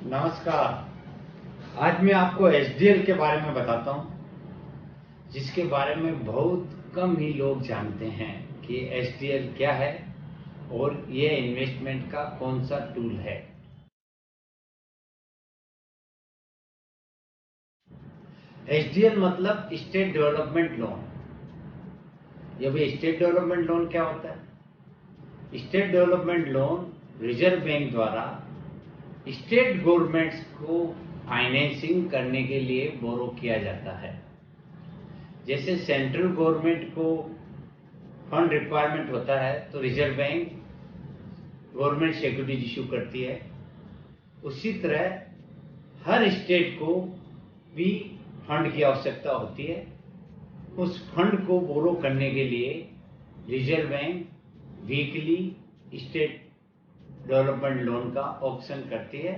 नमस्कार। आज मैं आपको एचडीएल के बारे में बताता हूं, जिसके बारे में बहुत कम ही लोग जानते हैं कि एचडीएल क्या है और ये इन्वेस्टमेंट का कौन सा टूल है। एचडीएल मतलब स्टेट डेवलपमेंट लोन। ये भी स्टेट डेवलपमेंट लोन क्या होता है? State development loan reserve bank द्वारा स्टेट गवर्नमेंट्स को फाइनेंसिंग करने के लिए बोरो किया जाता है। जैसे सेंट्रल गवर्नमेंट को फंड रिक्वायरमेंट होता है तो reserve bank government securities issue करती है। उसी तरह हर स्टेट को भी फंड की आवश्यकता होती है। उस फंड को बोरो करने के लिए reserve bank weekly state development loan का ऑप्शन करती है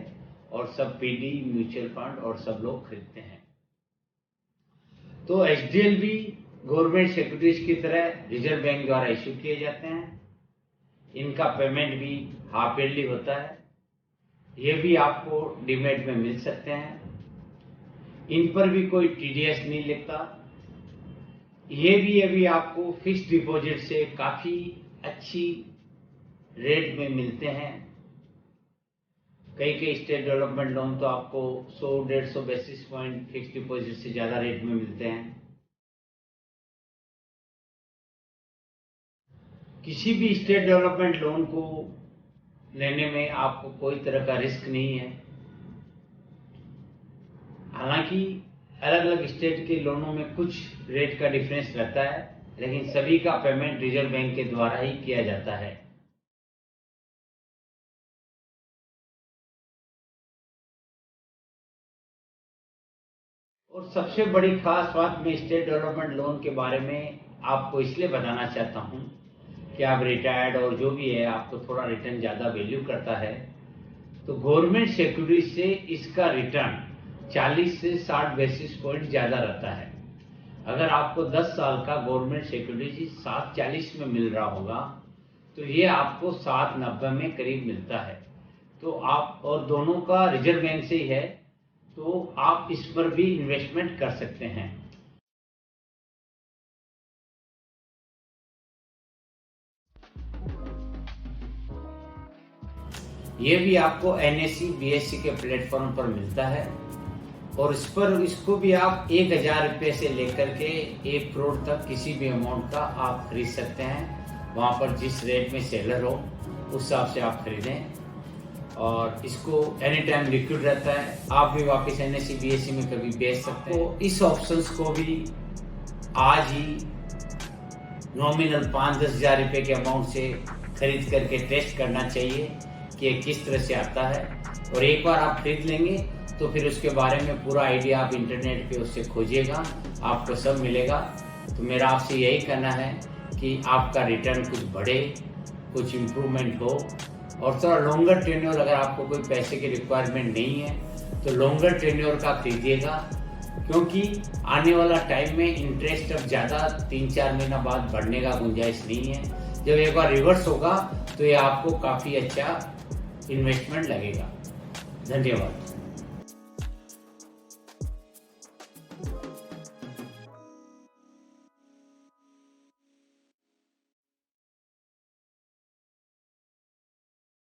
और सब पीडी, म्यूचुअल फंड और सब लोग खरीदते हैं। तो एचडीएल भी गवर्नमेंट सिक्योरिटीज की तरह रिजर्व बैंक द्वारा इश्यू किए जाते हैं। इनका पेमेंट भी हाफ ईयरली होता है। ये भी आपको डीमैट में मिल सकते हैं। इन पर भी कोई टीडीएस नहीं लगता। ये भी अभी आपको फिक्स्ड डिपॉजिट से काफी अच्छी रेट में मिलते हैं। कई स्टेट डेवलपमेंट लोन तो आपको 100-150 बेसिस पॉइंट फिक्स डिपॉजिट से ज्यादा रेट में मिलते हैं। किसी भी स्टेट डेवलपमेंट लोन को लेने में आपको कोई तरह का रिस्क नहीं है। हालांकि अलग अलग स्टेट के लोनों में कुछ रेट का डिफरेंस रहता है, लेकिन सभी का पेमेंट रिजर्व बैंक के द्वारा ही किया जाता है। और सबसे बड़ी खास बात मैं स्टेट डेवलपमेंट लोन के बारे में आपको इसलिए बताना चाहता हूं कि आप रिटायर्ड और जो भी है आपको थोड़ा रिटर्न ज़्यादा वैल्यू करता है। तो गवर्नमेंट सिक्योरिटी से इसका रिटर्न 40 से 60 बेसिस पॉइंट ज़्यादा रहता है। अगर आपको 10 साल का गवर्नमेंट सिक्योरिटी 740 में मिल रहा होगा तो ये आपको 790 में करीब मिलता है। तो आप और दोनों का रिजर्व बैंक से ही है, तो आप इस पर भी इन्वेस्टमेंट कर सकते हैं। ये भी आपको एनएससी बीएससी के प्लेटफॉर्म पर मिलता है और इसको भी आप 1000 रुपये से लेकर के 1 करोड़ तक किसी भी अमाउंट का आप खरीद सकते हैं। वहां पर जिस रेट में सेलर हो उस हिसाब से आप खरीदें और इसको एनी टाइम लिक्विड रहता है। आप भी वापस एनएससी बीएससी में कभी बेच सकते हैं। तो इस ऑप्शंस को भी आज ही नॉमिनल 5-10 हजार रुपये के अमाउंट से खरीद करके टेस्ट करना चाहिए कि ये किस तरह से आता है। और एक बार आप खरीद लेंगे तो फिर उसके बारे में पूरा आइडिया आप इंटरनेट पे उससे खोजिएगा, आपको सब मिलेगा। तो मेरा आपसे यही कहना है कि आपका रिटर्न कुछ बढ़े, कुछ इम्प्रूवमेंट हो और थोड़ा लॉन्गर टेन्योर, अगर आपको कोई पैसे की रिक्वायरमेंट नहीं है तो लॉन्गर टेन्योर का खरीदिएगा, क्योंकि आने वाला टाइम में इंटरेस्ट अब ज़्यादा 3-4 महीना बाद बढ़ने का गुंजाइश नहीं है। जब एक बार रिवर्स होगा तो ये आपको काफ़ी अच्छा इन्वेस्टमेंट लगेगा। धन्यवाद।